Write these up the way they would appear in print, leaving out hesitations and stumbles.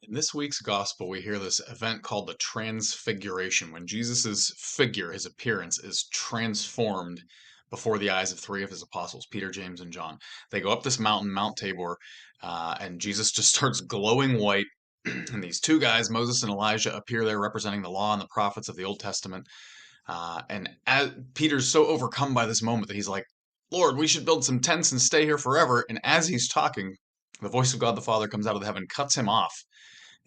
In this week's gospel, we hear this event called the Transfiguration, when Jesus' figure, his appearance, is transformed before the eyes of three of his apostles, Peter, James, and John. They go up this mountain, Mount Tabor, and Jesus just starts glowing white. And these two guys, Moses and Elijah, appear there representing the law and the prophets of the Old Testament. And as Peter's so overcome by this moment that he's like, Lord, we should build some tents and stay here forever. And as he's talking, the voice of God the Father comes out of the heaven, cuts him off,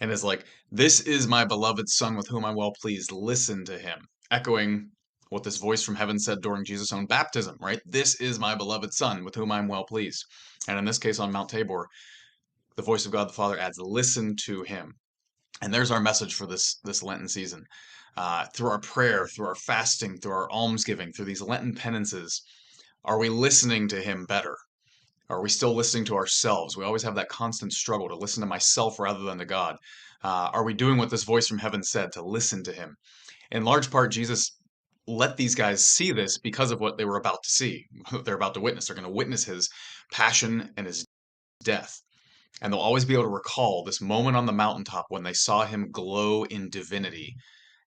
and is like, "This is my beloved Son with whom I'm well pleased. Listen to him." Echoing what this voice from heaven said during Jesus' own baptism, right? This is my beloved Son with whom I'm well pleased. And in this case, on Mount Tabor, the voice of God the Father adds, "Listen to him." And there's our message for this Lenten season. Through our prayer, through our fasting, through our almsgiving, through these Lenten penances, are we listening to him better? Are we still listening to ourselves? We always have that constant struggle to listen to myself rather than to God. Are we doing what this voice from heaven said, to listen to him? In large part, Jesus let these guys see this because of what they were about to see. They're about to witness. They're going to witness his passion and his death. And they'll always be able to recall this moment on the mountaintop when they saw him glow in divinity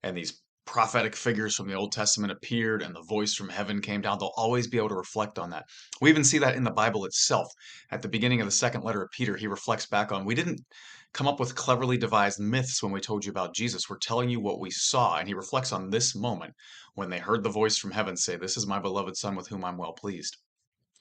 and these prophetic figures from the Old Testament appeared and the voice from heaven came down. They'll always be able to reflect on that. We even see that in the Bible itself. At the beginning of the second letter of Peter, he reflects back on, we didn't come up with cleverly devised myths when we told you about Jesus. We're telling you what we saw. And he reflects on this moment when they heard the voice from heaven say, "This is my beloved Son with whom I'm well pleased."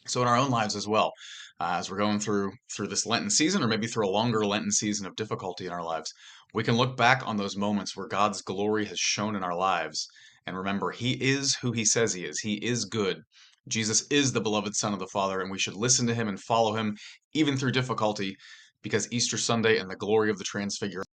So in our own lives as well, as we're going through this Lenten season, or maybe through a longer Lenten season of difficulty in our lives, we can look back on those moments where God's glory has shone in our lives and remember He is who He says He is. He is good. Jesus is the beloved Son of the Father, and we should listen to Him and follow Him even through difficulty, because Easter Sunday and the glory of the Transfiguration